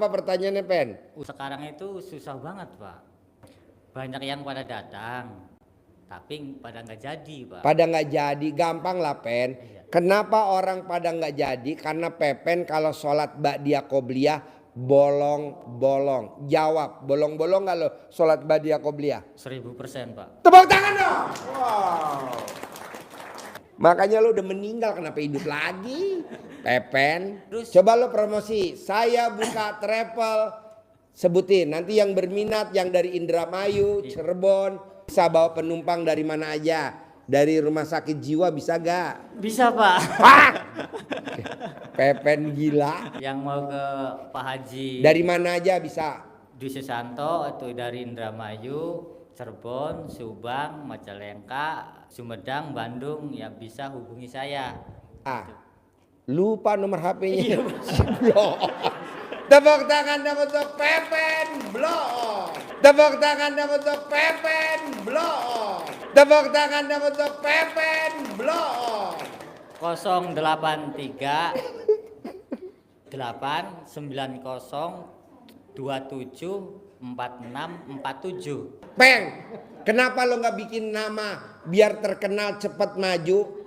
Apa pertanyaannya, Pen? Sekarang itu susah banget, Pak. Banyak yang pada datang, tapi pada nggak jadi, Pak. Pada nggak jadi, gampang lah, Pen. Iya. Kenapa orang pada nggak jadi? Karena Pepen kalau sholat ba'diyah qobliyah bolong-bolong. Jawab, bolong-bolong nggak lo sholat ba'diyah qobliyah? 1000%, Pak. Tepuk tangan dong. Wow. Makanya lo udah meninggal, kenapa hidup lagi? Pepen. Terus? Coba lo promosi. Saya buka travel. Sebutin. Nanti yang berminat, yang dari Indramayu, Cirebon, bisa bawa penumpang dari mana aja. Dari rumah sakit jiwa bisa gak? Bisa, Pak. Pepen gila. Yang mau ke Pak Haji Dari mana aja bisa? Dwi Susanto atau dari Indramayu, Cirebon, Subang, Majalengka, Sumedang, Bandung, ya bisa hubungi saya. Lupa nomor HP-nya. Tepuk tangan dong untuk Pepen Blok. Tepuk tangan dong untuk Pepen Blok. Tepuk tangan dong untuk Pepen Blok. 083 890 27 4647. Peng, kenapa lo nggak bikin nama biar terkenal cepat maju?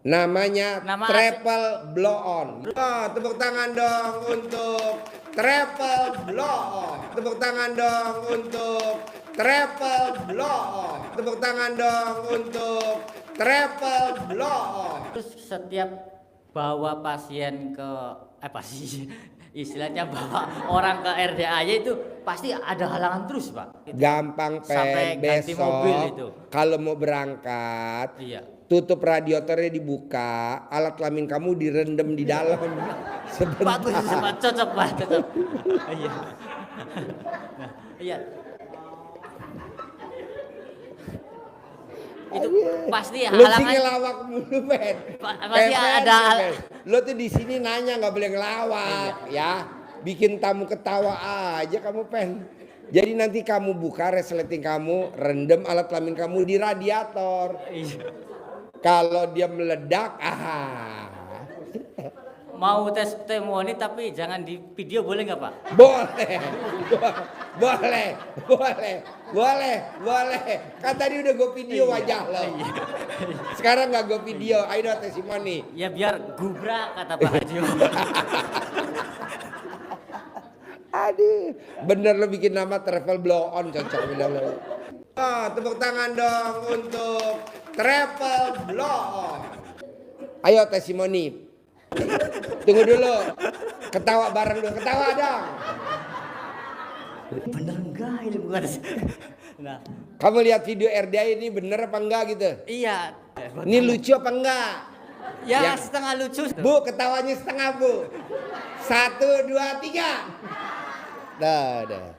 Namanya Travel Blow On. Oh, tepuk tangan dong untuk Travel Blow On. Tepuk tangan dong untuk Travel Blow On. Tepuk tangan dong untuk Travel Blow On. Terus setiap bawa pasien ke istilahnya bawa orang ke RDA itu pasti ada halangan terus, Pak. Gampang, Sampai Pen. ganti mobil Besok itu. kalau mau berangkat, Iya. tutup radiatornya dibuka, alat kelamin kamu direndam di dalam. Bagus, Pak. Cocok, Pak. Cocok. Iya. Nah, iya. Itu pasti Lu sih halangan. ngelawak mulu, Ben. Pasti ada Lo tuh di sini nanya nggak boleh ngelawak, ya. Bikin tamu ketawa aja kamu, Pen. Jadi nanti kamu buka resleting kamu, rendam alat kelamin kamu di radiator. Iya. Kalau dia meledak, Mau testimoni tapi jangan di video, boleh nggak, Pak? boleh, boleh. Kan tadi udah gue video wajah lo. Sekarang nggak gue video, ayo dong testimoni. Ya biar gubrak kata Pak Haji. Aduh, bener lo bikin nama Travel Blow On, cocok bener lo. Oh, tepuk tangan dong untuk Travel Blow On. Ayo testimoni. Tunggu dulu. Ketawa bareng dulu, ketawa dong. Bener enggak ini bukan? Nah, Kamu lihat video RDA ini bener apa enggak gitu? iya. Ini lucu apa enggak? Ya, Ya. setengah lucu. Bu, ketawanya setengah, Bu. 1, 2, 3. Dah.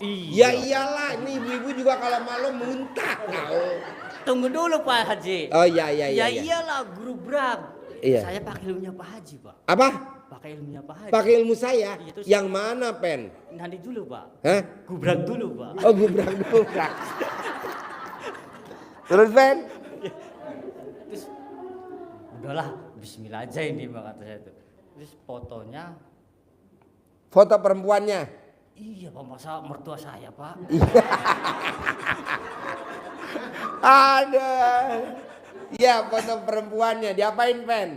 Ya iyalah, ini ibu-ibu juga kalau malu muntah tahu. Tunggu dulu Pak Haji. Oh iya. Ya iyalah gubrak. Iya. Saya pakai ilmunya Pak Haji, Pak. Apa? Pakai ilmunya Pak Haji. Pakai ilmu saya? Iya, terus- Yang mana, Pen? Nanti dulu, Pak. Hah? Gubrak dulu, Pak. Oh, gubrak. Terus, Pen? Terus udahlah, bismillah aja ini Pak kata saya tuh. Terus fotonya, Foto perempuannya? iya Pak, masa mertua saya, Pak. Ada. Ya, foto perempuannya. Diapain, Pen?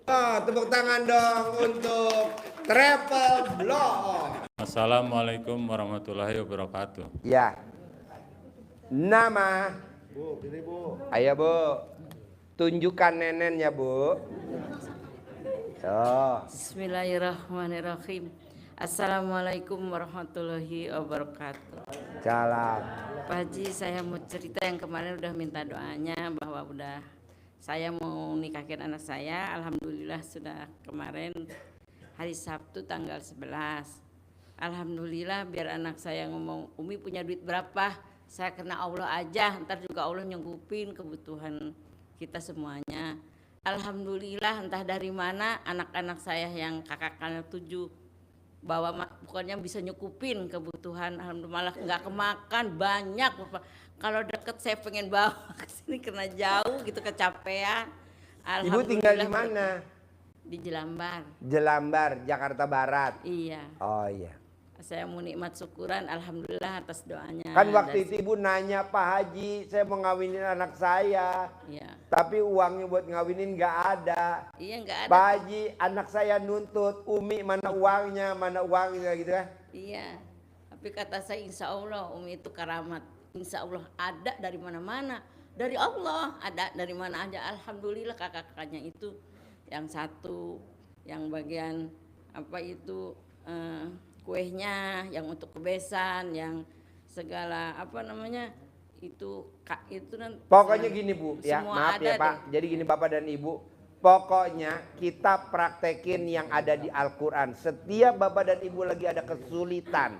Oh, tepuk tangan dong untuk Travel Blow On. Assalamualaikum warahmatullahi wabarakatuh. Ya. Nama? Bu, pilih Bu. Ayo, Bu. Tunjukkan nenennya, Bu. Oh. Bismillahirrahmanirrahim. Assalamualaikum warahmatullahi wabarakatuh. Salam. Pak Haji, saya mau cerita yang kemarin udah minta doanya bahwa udah saya mau nikahin anak saya. Alhamdulillah sudah kemarin hari Sabtu tanggal 11. Alhamdulillah biar anak saya ngomong, Umi punya duit berapa? Saya kena Allah aja, ntar juga Allah nyanggupin kebutuhan kita semuanya. Alhamdulillah entah dari mana anak-anak saya yang kakaknya 7 bawa bukannya bisa nyukupin kebutuhan. Alhamdulillah nggak kemakan banyak. Kalau deket saya pengen bawa ke sini karena jauh gitu kecapean. Ibu tinggal di mana? Di Jelambar. Jelambar, Jakarta Barat. Iya. Oh iya. Saya mau nikmat syukuran, alhamdulillah atas doanya. Kan waktu itu ibu nanya, Pak Haji, saya mau ngawinin anak saya. Iya. Tapi uangnya buat ngawinin nggak ada. Iya, nggak ada. Pak Haji, anak saya nuntut, Umi mana uangnya gitu kan? Iya. Tapi kata saya insya Allah Umi itu karamat. Insya Allah ada dari mana-mana. Dari Allah ada dari mana aja. Alhamdulillah kakak-kakaknya itu yang satu, yang bagian apa itu kuehnya, yang untuk kebesan, yang segala apa namanya itu nanti. Pokoknya gini Bu, ya maaf ya Pak. deh. Jadi gini Bapak dan Ibu, pokoknya kita praktekin yang ada di Al-Quran. Setiap Bapak dan Ibu lagi ada kesulitan,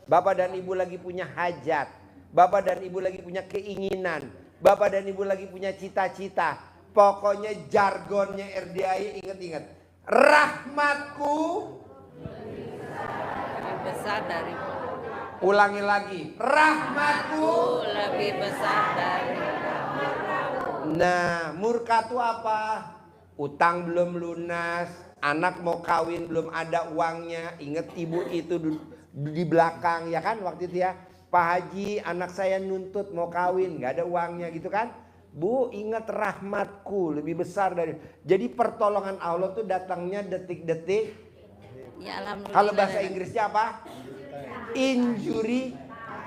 Bapak dan Ibu lagi punya hajat, Bapak dan Ibu lagi punya keinginan, Bapak dan Ibu lagi punya cita-cita. Pokoknya jargonnya RDI ingat-ingat. Rahmatku Lebih besar dari ulangi lagi. Rahmatku. lebih besar dari. Nah, murka itu apa? Utang belum lunas, anak mau kawin belum ada uangnya. Ingat ibu itu di belakang ya kan waktu itu ya. Pak Haji, anak saya nuntut mau kawin, nggak ada uangnya gitu kan. Bu, ingat rahmatku lebih besar dari. Jadi pertolongan Allah tuh datangnya detik-detik. Ya alhamdulillah. Kalau bahasa Inggrisnya apa? Injury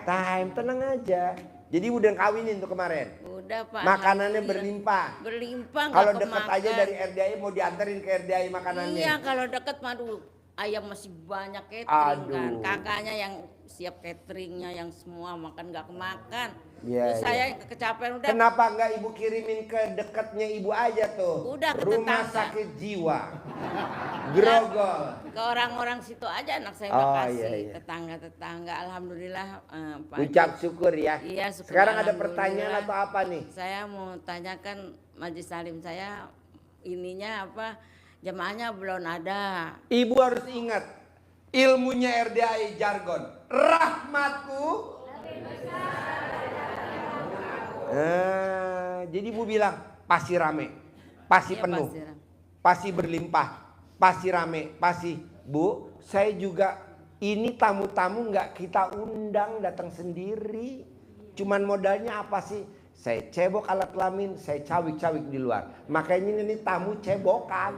time. Tenang aja. Jadi udah kawinin tuh kemarin. Udah Pak. Makanannya alhamdulillah. berlimpah. Berlimpah. Kalau nggak deket aja kemakan. dari RDI mau dianterin ke RDI makanannya. Iya kalau deket madu ayam masih banyak catering kan. Aduh. Kakaknya yang siap cateringnya yang semua makan nggak kemakan. Iya, Terus iya. saya yang kecapean udah. Kenapa nggak ibu kirimin ke dekatnya ibu aja tuh? Udah ke Rumah tetangga. sakit jiwa. Grogol. Ke orang-orang situ aja anak saya Oh, makasih. iya, iya. Tetangga-tetangga alhamdulillah Pak. Ucap syukur ya. Iya, syukur, Sekarang ada alhamdulillah. pertanyaan atau apa nih? Saya mau tanyakan majelis salim saya ininya apa jemaahnya belum ada. Ibu harus ingat ilmunya RDI jargon. Rahmatku. Jadi ibu bilang pasti rame, pasti Iya, penuh, pasti rame. pasti berlimpah, pasti rame, pasti. Bu, saya juga ini tamu-tamu nggak kita undang datang sendiri. Cuman modalnya apa sih? Saya cebok alat kelamin, saya cawik-cawik di luar. Makanya ini tamu cebokan.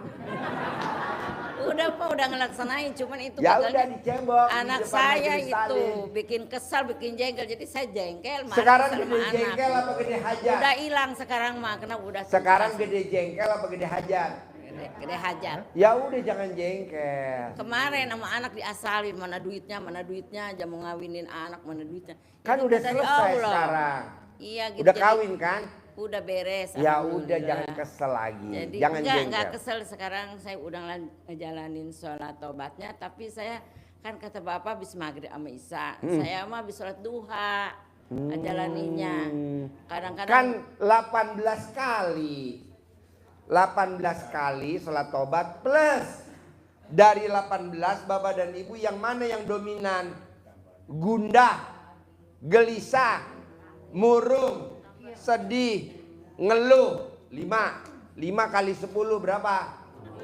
Udah Pak, udah ngelaksanain, cuman itu Ya gagalnya udah dicebok. di anak depan saya majelis itu taklim. bikin kesal, bikin jengkel, jadi saya jengkel. marah Sekarang sama gede anak. jengkel apa gede hajat? Udah hilang sekarang mah, karena udah Sekarang tuntas. gede jengkel apa gede hajat? Gede hajat. Ya udah jangan jengkel. Kemarin sama anak diasalin, mana duitnya, aja mau ngawinin anak, mana duitnya. Kan Ini udah dari selesai Allah. sekarang. Iya gitu. Udah jadi kawin kan? Udah beres. Ya udah alhamdulillah. jangan kesel lagi. Jadi Jangan enggak jengkel. kesel sekarang saya udah ngejalanin sholat tobatnya, tapi saya kan kata Bapak habis maghrib sama Isya. Saya mah habis sholat duha. Jalaninya. Kadang-kadang Kan 18 kali. 18 kali sholat tobat plus dari 18 Bapak dan Ibu yang mana yang dominan? Gundah, gelisah, murung, sedih, ngeluh. 5 kali 10 berapa?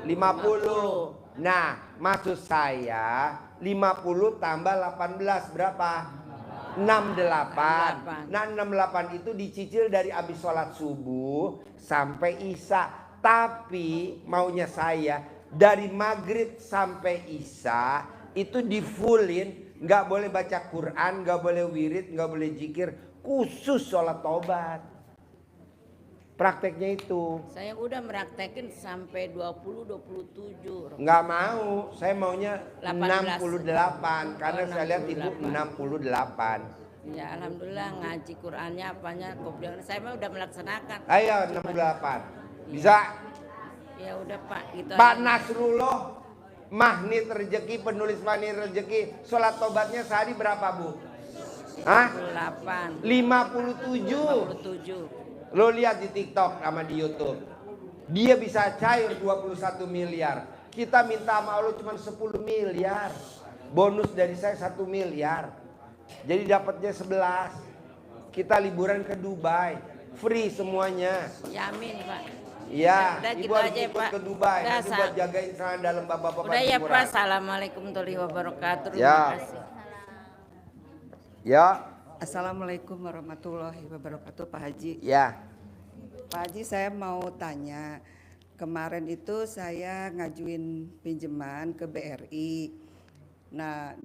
50. Nah, maksud saya 50 tambah 18 berapa? 68. Nah 68 itu dicicil dari habis sholat subuh sampai isya. Tapi maunya saya dari maghrib sampai isya itu di fullin. Nggak boleh baca Quran, nggak boleh wirid, nggak boleh zikir. Khusus sholat tobat. Prakteknya itu. saya udah meraktekin sampai 20-27. Nggak mau, saya maunya 18. 68 karena saya lihat ibu 68. Ya alhamdulillah ngaji Qurannya apanya kopian saya mah udah melaksanakan. Ayo 68. Bisa. Ya udah Pak gitu. Pak aja. Nasrullah Mahnit Rezeki, penulis Mahnit Rezeki, sholat tobatnya sehari berapa Bu? Hah? 8. 57. 57. Lo lihat di TikTok sama di YouTube. Dia bisa cair 21 miliar. Kita minta sama Allah cuma 10 miliar. Bonus dari saya 1 miliar. Jadi dapatnya 11. Kita liburan ke Dubai. Free semuanya. Yamin Pak. Iya, Udah ibu gitu harus aja, ikut Pak. ke Dubai. Udah, Nanti buat jagain celana dalam bapak-bapak Udah ya jemuran. Pak, assalamualaikum warahmatullahi wabarakatuh. Ya. Terima kasih. Ya, Assalamualaikum warahmatullahi wabarakatuh Pak Haji. ya. Pak Haji, saya mau tanya, kemarin itu saya ngajuin pinjaman ke BRI. Nah,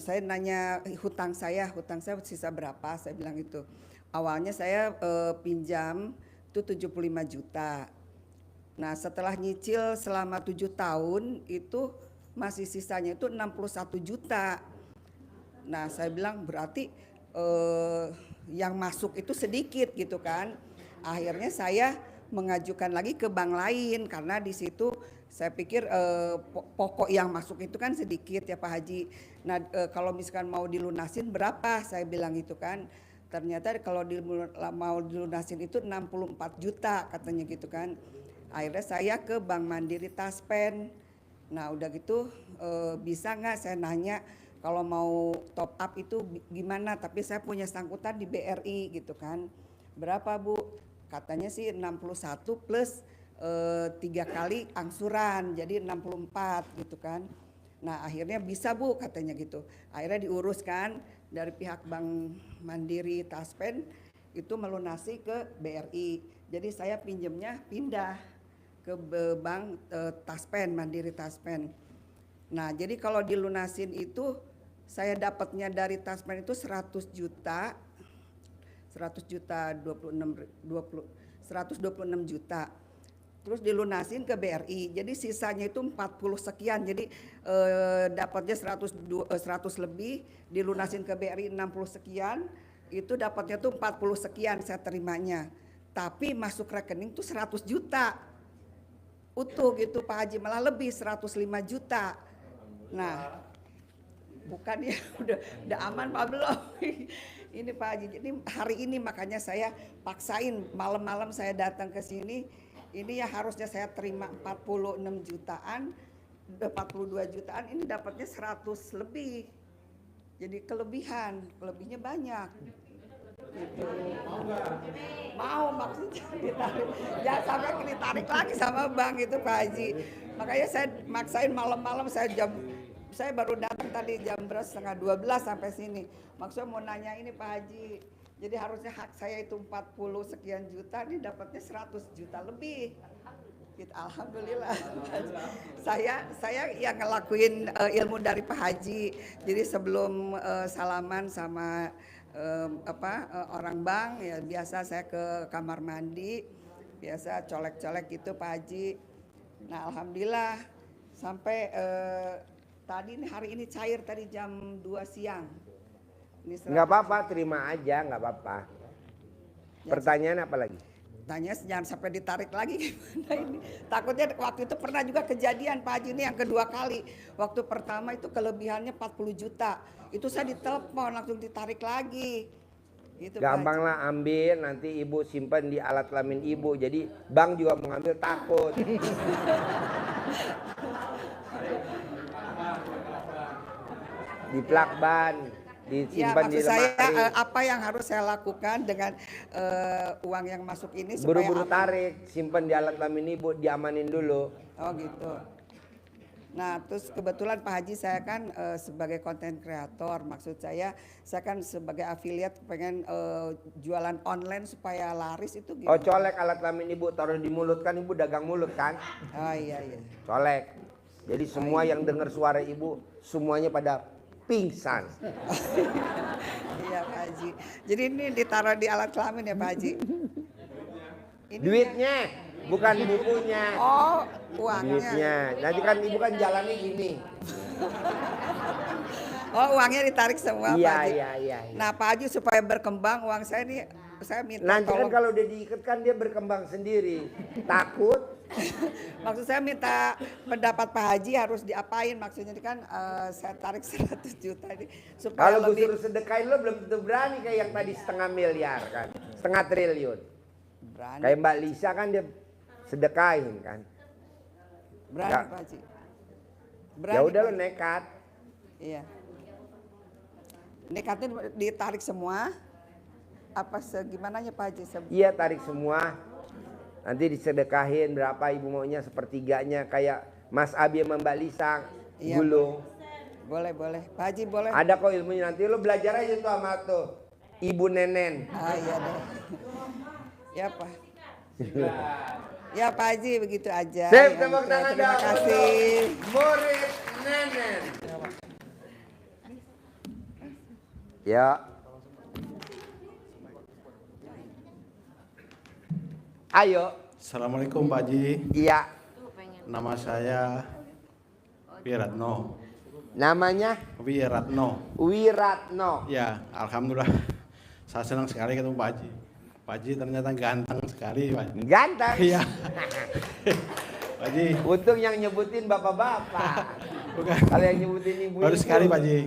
saya nanya hutang saya sisa berapa? Saya bilang itu. Awalnya saya pinjam itu 75 juta. Nah, setelah nyicil selama 7 tahun itu masih sisanya itu 61 juta. Nah, saya bilang berarti yang masuk itu sedikit gitu kan. Akhirnya saya mengajukan lagi ke bank lain karena di situ saya pikir pokok yang masuk itu kan sedikit ya Pak Haji. Nah, kalau misalkan mau dilunasin berapa? Saya bilang gitu kan. Ternyata kalau mau dilunasin itu 64 juta katanya gitu kan. Akhirnya saya ke Bank Mandiri Taspen. Nah, udah gitu bisa nggak saya nanya kalau mau top up itu gimana, tapi saya punya sangkutan di BRI gitu kan. Berapa Bu? Katanya sih 61 plus 3 kali angsuran, jadi 64 gitu kan. Nah, akhirnya bisa Bu katanya gitu. Akhirnya diuruskan dari pihak Bank Mandiri Taspen itu melunasi ke BRI. Jadi saya pinjamnya pindah ke Bank Taspen, Mandiri Taspen. Nah, jadi kalau dilunasin itu saya dapatnya dari Taspen itu 100 juta 126 juta. Terus dilunasin ke BRI. Jadi sisanya itu 40 sekian. Jadi dapatnya 100 lebih, dilunasin ke BRI 60 sekian, itu dapatnya tuh 40 sekian saya terimanya. Tapi masuk rekening tuh 100 juta. Utuh gitu Pak Haji, malah lebih 105 juta. Nah, bukan ya udah aman Pak belum? Ini Pak Haji, jadi hari ini makanya saya paksain malam-malam saya datang ke sini. Ini ya harusnya saya terima 46 jutaan, 42 jutaan, ini dapatnya 100 lebih. Jadi kelebihnya banyak. Gitu. Mau maksudnya ditarik, jangan sampai ditarik lagi sama bank itu Pak Haji. Makanya saya maksain malam-malam saya baru datang tadi jam 11:30 sampai sini. Maksudnya mau nanya ini Pak Haji. Jadi harusnya hak saya itu 40 sekian juta, ini dapatnya 100 juta lebih. Alhamdulillah. Saya yang ngelakuin ilmu dari Pak Haji. Jadi sebelum salaman sama orang bank ya biasa saya ke kamar mandi, biasa colek-colek gitu Pak Haji. Nah, alhamdulillah sampai tadi nih hari ini cair tadi jam 2 siang. Nggak apa-apa, terima aja, nggak apa-apa. Pertanyaan apa lagi? Tanya jangan sampai ditarik lagi gimana ini. Takutnya waktu itu pernah juga kejadian Pak Haji ini yang kedua kali. Waktu pertama itu kelebihannya 40 juta. Itu saya ditelepon langsung ditarik lagi. Gitu, Gampang lah ambil, nanti ibu simpan di alat kelamin ibu. Jadi bank juga mengambil takut. Di plakban, disimpan di maksud saya lemari. apa yang harus saya lakukan dengan uang yang masuk ini supaya Buru-buru aman? tarik, simpan di alat kelamin ibu, diamanin dulu. Oh gitu. Nah, terus kebetulan Pak Haji saya kan sebagai konten kreator, maksud saya kan sebagai afiliat pengen jualan online supaya laris itu Oh, gimana? colek alat kelamin ibu, taruh di mulut kan, ibu dagang mulut kan? Oh iya. Colek. Jadi semua yang dengar suara ibu, semuanya pada pingsan. Iya Pak Haji. Jadi ini ditaruh di alat kelamin ya Pak Haji? Ini Duitnya, bukan bukunya. Oh, uangnya. Duitnya. Nanti kan ibu kan jalannya gini. Oh, uangnya ditarik semua Pak Haji. Iya. Nah, Pak Haji supaya berkembang uang saya ini saya minta Nanti kan tolong. kalau udah diikat kan dia berkembang sendiri. Takut. Maksud saya minta pendapat Pak Haji harus diapain, maksudnya kan saya tarik 100 juta ini supaya Kalau gue lebih suruh sedekain lo belum tentu berani kayak yang tadi 1/2 miliar kan. 1/2 triliun. berani. Kayak Mbak Lisa kan dia sedekain kan. Berani Ya. Pak Haji. Ya udah Pak lo Haji. Iya. Nekatnya ditarik semua. apa segimananya Pak Haji? Iya, tarik semua. Nanti disedekahin berapa ibu maunya, sepertiganya kayak Mas Abi sama Mbak Lisa. Iya, Gulung. Boleh. Pak Haji boleh. Ada kok ilmunya, nanti lo belajar aja tuh sama tuh Ibu Nenen. Iya deh. Ya Pak. Ya Pak Haji begitu aja. Sip, Ya, tepuk tangan terima dong kasih. untuk murid Nenen. Ya. Ayo. Assalamualaikum Pak Haji. Iya. Nama saya Wiratno. Namanya Wiratno. Wiratno. Ya, alhamdulillah. Saya senang sekali ketemu Pak Haji. Pak Haji ternyata ganteng sekali, Pak. Ganteng. Iya. Pak Haji, Untung yang nyebutin bapak-bapak. bukan. Kalau yang nyebutin ibu. Baru sekali Pak Haji.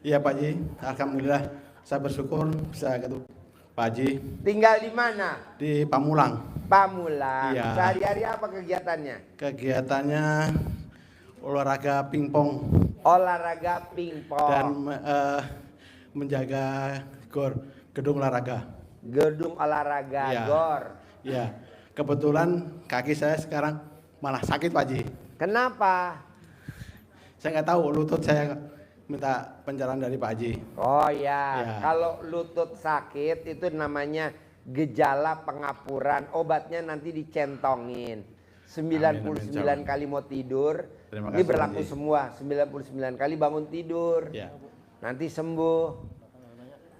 Iya Pak Haji, alhamdulillah. Saya bersyukur bisa ketemu Pak Haji Tinggal di mana? di Pamulang. Pamulang. Iya. Sehari-hari apa kegiatannya? Kegiatannya olahraga pingpong Olahraga pingpong. dan menjaga gedung olahraga. Gedung olahraga Iya. GOR. Ya, kebetulan kaki saya sekarang malah sakit Pak Haji. Kenapa? Saya nggak tahu, lutut saya minta pencerahan dari Pak Haji. Oh ya, Ya. kalau lutut sakit itu namanya gejala pengapuran. Obatnya nanti dicentongin. 99 Amin, kali mau tidur. Terima Ini kasih, berlaku Haji. semua. 99 kali bangun tidur. Ya, Nanti sembuh.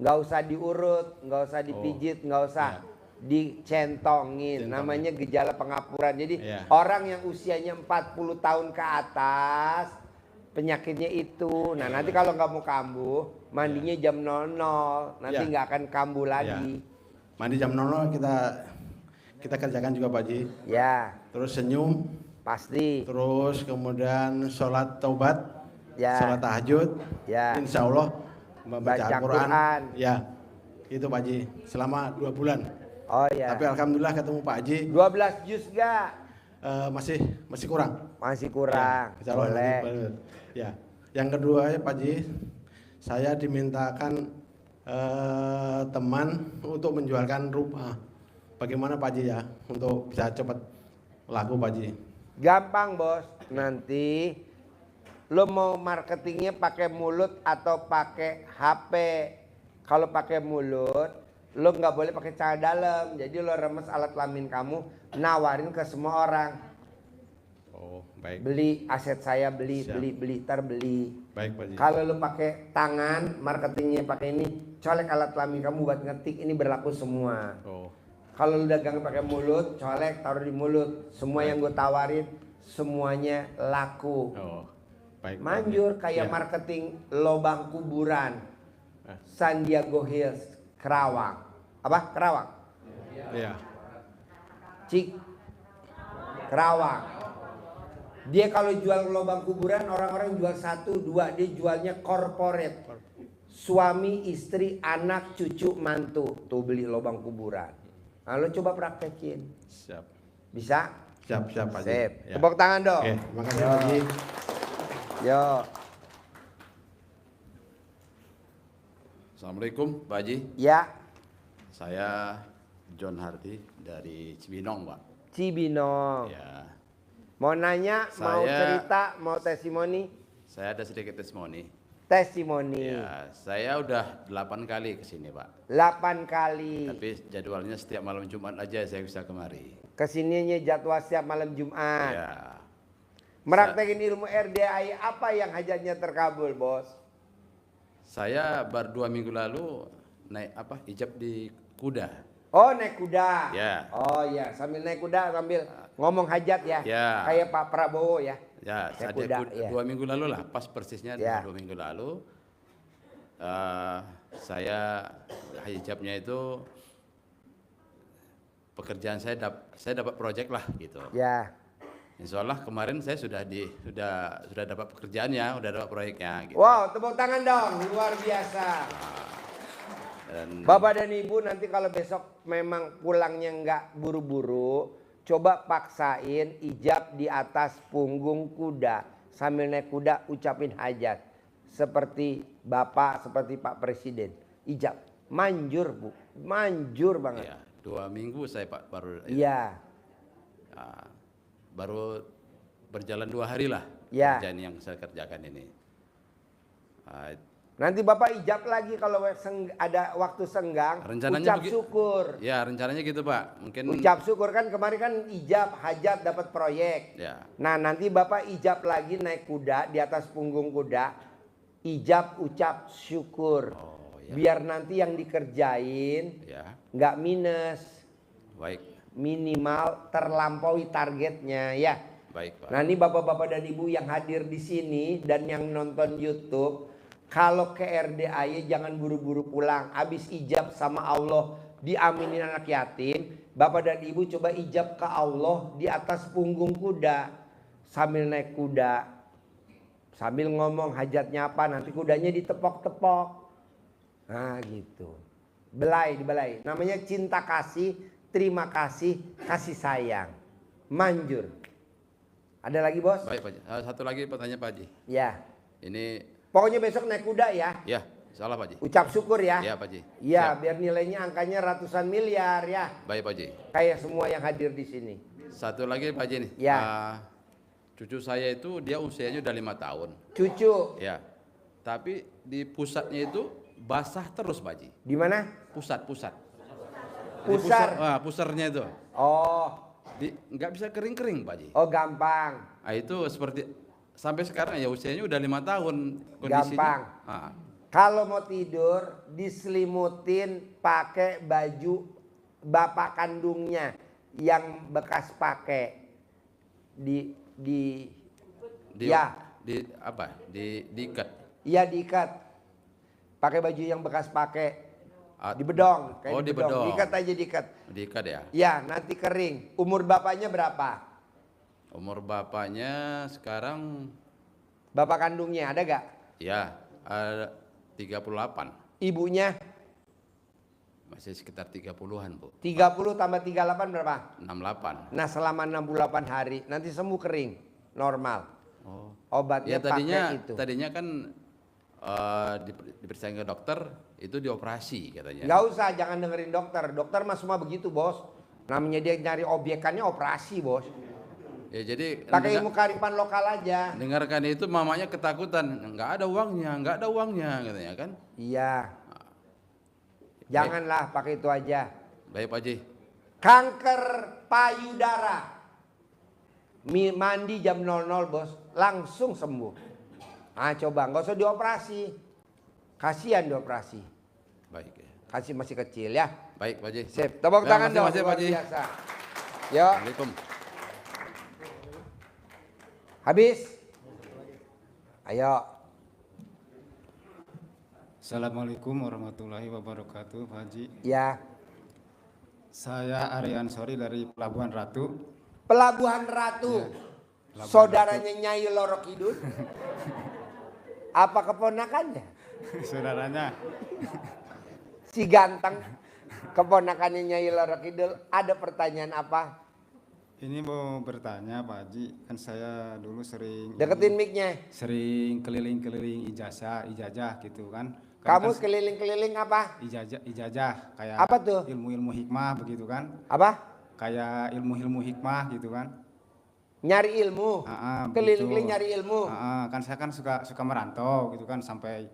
Nggak usah diurut, nggak usah dipijit, nggak usah dicentongin. Namanya gejala pengapuran. Jadi Ya. orang yang usianya 40 tahun ke atas penyakitnya itu. Nah nanti kalau nggak mau kambuh, mandinya jam 00. Nanti Ya. nggak akan kambuh lagi. mandi jam 00 kita kerjakan juga Pak Haji. Ya, Terus senyum, pasti. terus kemudian sholat taubat, Ya. sholat tahajud. Ya. Insya Allah membaca Baca Al-Quran. Quran. Ya, itu Pak Haji selama 2 bulan. Oh ya. Tapi alhamdulillah ketemu Pak Haji 12 juz nggak? masih kurang. Masih kurang. Ya, insya Allah Boleh. nanti. Ya. Yang kedua ya Pak Haji, saya dimintakan teman untuk menjualkan rumah. Bagaimana Pak Haji ya untuk bisa cepat laku Pak Haji? Gampang bos. Nanti lo mau marketingnya pakai mulut atau pakai HP. Kalau pakai mulut, lo nggak boleh pakai cara dalam. Jadi lo remes alat kelamin kamu, nawarin ke semua orang. Oh baik, Beli aset saya, beli, Siap. beli, terbeli. baik Pak Haji. Kalau lo pakai tangan, marketingnya pakai ini, colek alat kelamin kamu buat ngetik, ini berlaku semua. Oh Kalau lu dagang pakai mulut, colek taruh di mulut. Semua yang gue tawarin semuanya laku. oh baik. Pak Haji. Manjur kayak Ya. marketing lobang kuburan. San Diego Hills, Kerawang. Apa? Kerawang. Ya. Cik. Kerawang. Dia kalau jual lobang kuburan orang-orang jual 1, 2, dia jualnya corporate. Suami, istri, anak, cucu, mantu. Tuh beli lobang kuburan. Nah, lo coba praktekin. Siap, Bisa? siap Pak Haji. Sip. Ya. Tepuk tangan dong. Oke, terima kasih Pak Haji. Yo. Assalamualaikum Pak Haji, Ya, saya John Hardy dari Cibinong Pak. Cibinong. Ya, Mau nanya, mau Saya- cerita, mau testimoni? saya ada sedikit testimoni. Testimoni. Ya, saya udah 8 kali ke sini Pak. 8 kali. Tapi jadwalnya setiap malam Jumat aja saya bisa kemari. Kesininya jadwal setiap malam Jumat. Ya, Meraktekin ilmu RDI apa yang hajatnya terkabul, bos? saya baru 2 minggu lalu naik ijab di kuda. Oh, naik kuda. Ya. Oh iya, sambil naik kuda sambil ngomong hajat ya. Ya. Kayak Pak Prabowo ya. Ya, Naik saya kuda, ya. 2 minggu lalu lah, pas persisnya Ya. 2 minggu lalu. Saya hijabnya itu pekerjaan saya dapat proyek lah gitu. Ya. Insya Allah kemarin saya sudah dapat pekerjaannya, udah dapat proyeknya. Gitu. Wow, tepuk tangan dong, luar biasa. Dan Bapak dan Ibu nanti kalau besok memang pulangnya nggak buru-buru, coba paksain ijab di atas punggung kuda. Sambil naik kuda ucapin hajat. Seperti Bapak, seperti Pak Presiden. Ijab, manjur Bu. manjur banget. Ya, 2 minggu saya Pak baru Iya. baru berjalan 2 hari lah Ya. kerjaan yang saya kerjakan ini. Nanti Bapak ijab lagi kalau ada waktu senggang, Rencananya ucap syukur. Ya, rencananya gitu Pak. Mungkin Ucap syukur kan kemarin kan ijab, hajat dapat proyek. ya. Nah nanti Bapak ijab lagi naik kuda di atas punggung kuda. Ijab ucap syukur. Oh, ya. Biar nanti yang dikerjain Ya, nggak minus. baik. Minimal terlampaui targetnya ya. Baik, Pak. Nah ini bapak-bapak dan ibu yang hadir di sini dan yang nonton YouTube, kalau ke RDAY jangan buru-buru pulang. Habis ijab sama Allah diaminin anak yatim, bapak dan ibu coba ijab ke Allah di atas punggung kuda sambil naik kuda, sambil ngomong hajatnya apa, nanti kudanya ditepok-tepok. Nah gitu. Dibelai. Namanya cinta kasih, terima kasih, kasih sayang. Manjur. Ada lagi bos? Baik, Pak Haji. Satu lagi pertanyaan Pak Haji. Ya. Ini Pokoknya besok naik kuda ya. ya, salah Pak Haji. Ucap syukur ya. Ya, Pak Haji. Ya, Siap. biar nilainya angkanya ratusan miliar ya. Baik, Pak Haji. Kayak semua yang hadir di sini. Satu lagi Pak Haji nih. Ya. Cucu saya itu dia usianya udah 5 tahun. Cucu. Ya. Tapi di pusatnya itu basah terus Pak Haji. Di mana? Pusat. Di Pusar. pusarnya itu. Oh. Nggak bisa kering-kering Pak Haji. Oh, gampang. Nah, itu seperti sampai sekarang ya usianya udah 5 tahun kondisinya. Gampang. Kalau mau tidur diselimutin pakai baju bapak kandungnya yang bekas pakai diikat. Iya diikat. Pakai baju yang bekas pakai. Di bedong, kayak di bedong. Diikat aja diikat. Diikat ya. Ya, nanti kering. Umur bapaknya berapa? Umur bapaknya sekarang Bapak kandungnya ada gak? ya ada 38. Ibunya? Masih sekitar 30-an, Bu. 30 tambah 38 berapa? 68. Nah, selama 68 hari nanti sembuh kering, normal. Oh. Obatnya Ya tadinya pakai itu. tadinya kan diperiksa ke dokter itu dioperasi katanya. Nggak usah, jangan dengerin dokter. Dokter mah semua begitu, Bos. Namanya dia nyari obyekannya operasi, Bos. Ya jadi Pakai ilmu kearifan lokal aja. dengarkan itu mamanya ketakutan, nggak ada uangnya katanya kan. Iya. Janganlah pakai itu aja. Baik Pak Haji. Kanker payudara. Mandi jam 00, Bos. Langsung sembuh. Ah, coba nggak usah dioperasi. Kasihan dioperasi. Baik ya. Kasih masih kecil ya. Baik Pak Haji. Sip, tepuk Ya, tangan makasih, dong. makasih, Pak Luar Haji. biasa. Yo, Assalamualaikum. habis. Ayo. Assalamualaikum warahmatullahi wabarakatuh, Pak Haji. Ya. Saya Ari Ansori dari Pelabuhan Ratu. Pelabuhan Ratu. Pelabuhan Saudaranya Nyai Loro Kidul. Apa keponakannya? Saudaranya. Si ganteng. Keponakannya Nyai Loro Kidul. Ada pertanyaan apa? Ini mau bertanya Pak Haji, kan saya dulu sering Deketin mic-nya. sering keliling-keliling ijazah gitu kan. Kamu Kan keliling-keliling apa? ijazah kayak Apa tuh? ilmu-ilmu hikmah begitu kan. Apa? Kayak ilmu-ilmu hikmah gitu kan. Nyari ilmu. Keliling-keliling nyari ilmu. Kan saya kan suka merantau gitu kan sampai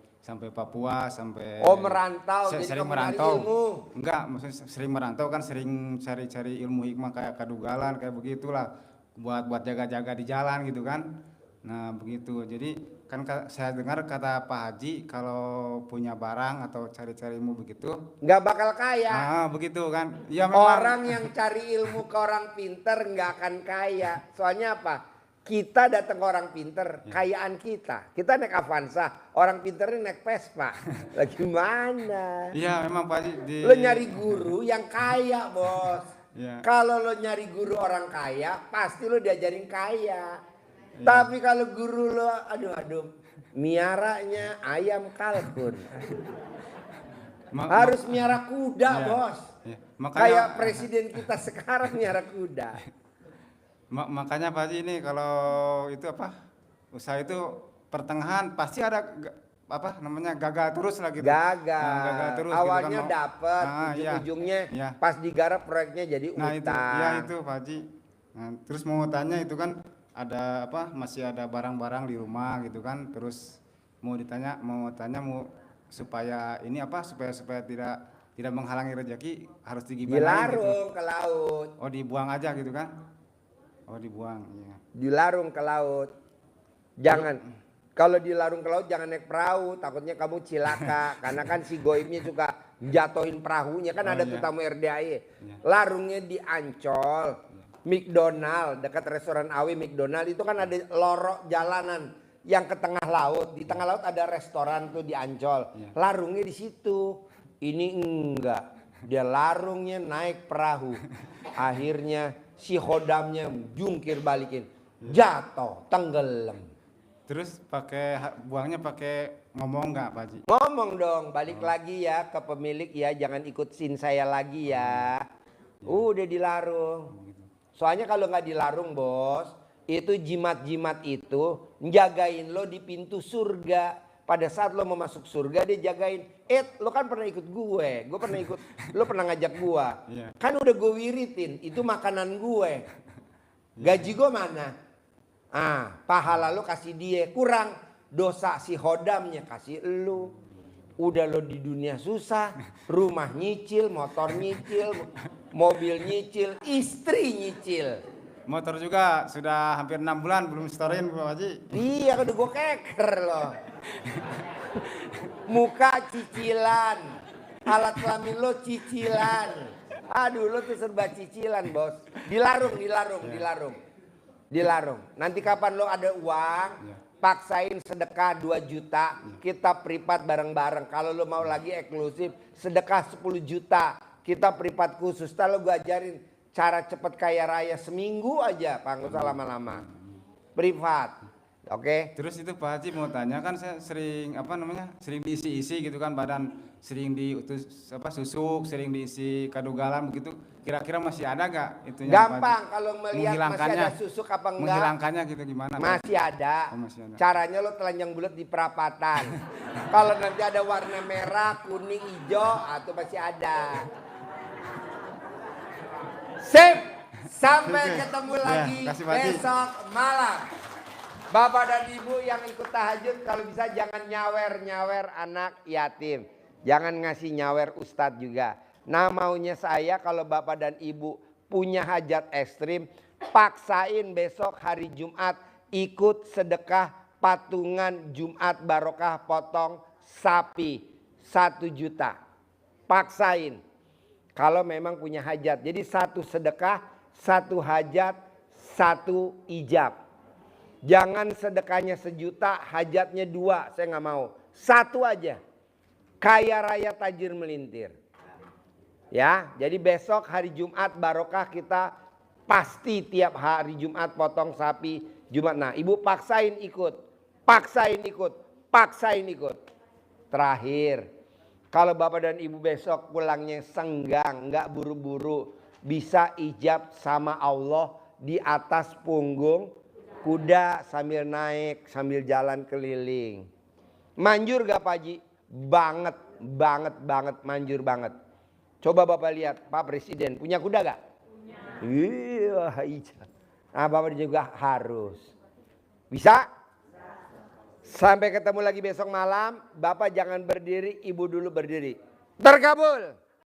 Papua sampai Oh, merantau, jadi sering kamu nyari merantau. ilmu. Enggak, maksudnya sering merantau kan sering cari-cari ilmu hikmah kayak kadugalan kayak begitulah buat jaga-jaga di jalan gitu kan. Nah, begitu. Jadi kan saya dengar kata Pak Haji kalau punya barang atau cari-cari ilmu begitu. Nggak bakal kaya. Begitu kan. Ya memang. Orang yang cari ilmu ke orang pinter nggak akan kaya. Soalnya apa? Kita datang ke orang pinter, kayaan kita. Kita naik Avanza, orang pinternya naik Vespa. Lagi mana? Iya, memang Pak Haji Lo nyari guru yang kaya, Bos. Ya. Kalau lo nyari guru orang kaya, pasti lo diajarin kaya. Tapi kalau guru lo, aduh, miaranya ayam kalkun. Harus miara kuda, Iya. Bos. Ya, Kayak presiden kita sekarang miara kuda. Makanya Pak Haji ini kalau itu apa usaha itu pertengahan pasti ada apa namanya gagal terus lah gitu. Gagal. Nah, gagal terus Awalnya gitu kan, dapat, iya. ujung-ujungnya Iya. pas digarap proyeknya jadi Nah utang. itu, ya itu Pak Haji. Nah, terus mau tanya itu kan ada apa? Masih ada barang-barang di rumah gitu kan. Terus mau tanya mau supaya ini apa? Supaya tidak menghalangi rezeki harus digimanain gitu. Dilarung ke laut. Oh dibuang aja gitu kan? Oh dibuang, iya. Dilarung ke laut. Jangan. Kalau dilarung ke laut jangan naik perahu, takutnya kamu cilaka. Karena kan si goibnya suka jatohin perahunya, kan Oh, ada iya. tuh tamu RDAI. Larungnya di Ancol, McDonald, dekat restoran Awi McDonald itu kan ada lorong jalanan yang ke tengah laut. Di tengah laut ada restoran tuh di Ancol. Larungnya di situ. Ini enggak. Dia larungnya naik perahu. Akhirnya si khodamnya jungkir balikin. Jatuh, tenggelam. Terus buangnya pakai ngomong nggak Pak Haji? Ngomong dong, balik lagi ya ke pemilik ya, jangan ikutin saya lagi ya. Udah dilarung. Soalnya kalau nggak dilarung bos, itu jimat-jimat itu njagain lo di pintu surga. Pada saat lo mau masuk surga dia jagain. Lo kan pernah ikut gue pernah ikut, lo pernah ngajak gue. Iya. Kan udah gue wiritin, itu makanan gue. Gaji gue mana? Pahala lo kasih dia, kurang dosa si khodamnya kasih lo. Udah lo di dunia susah, rumah nyicil, motor nyicil, mobil nyicil, istri nyicil. Motor juga sudah hampir 6 bulan belum setorin Pak Haji. Iya udah gue keker loh. Muka cicilan, alat kelamin lo cicilan. Aduh lo tuh serba cicilan bos. Dilarung. Nanti kapan lo ada uang, paksain sedekah 2 juta, kita privat bareng-bareng. Kalau lo mau lagi eksklusif, sedekah 10 juta, kita privat khusus. Lalu gue ajarin cara cepet kaya raya seminggu aja, Pak, nggak usah lama-lama. Privat, oke? Terus itu Pak Haji mau tanya kan saya sering sering diisi-isi gitu kan badan, sering susuk, sering diisi kadugalan begitu. Kira-kira masih ada gak itunya? Gampang kalau melihat masih ada susuk apa enggak. Menghilangkannya gitu gimana? Masih ada. Oh, masih ada. Caranya lo telanjang bulat di perapatan. Kalau nanti ada warna merah, kuning, hijau, atau masih ada. Sip. Sampai ketemu lagi kasih, Pak Haji. besok malam. Bapak dan Ibu yang ikut tahajud kalau bisa jangan nyawer anak yatim. Jangan ngasih nyawer ustadz juga. Nah maunya saya kalau Bapak dan Ibu punya hajat ekstrim, paksain besok hari Jumat ikut sedekah patungan Jumat barokah potong sapi 1 juta. Paksain kalau memang punya hajat. Jadi 1 sedekah, 1 hajat, 1 ijab. Jangan sedekahnya 1 juta, hajatnya 2, saya nggak mau. 1 aja. Kaya raya tajir melintir. Ya, jadi besok hari Jumat barokah kita pasti tiap hari Jumat potong sapi Jumat. Nah, Ibu paksain ikut. Terakhir, kalau Bapak dan Ibu besok pulangnya senggang, nggak buru-buru, bisa ijab sama Allah di atas punggung kuda sambil naik, sambil jalan keliling. Manjur gak Pak Haji? Banget, manjur banget. Coba Bapak lihat, Pak Presiden punya kuda gak? Punya. Iya. Nah Bapak juga harus. Bisa? Sampai ketemu lagi besok malam. Bapak jangan berdiri, Ibu dulu berdiri. Terkabul.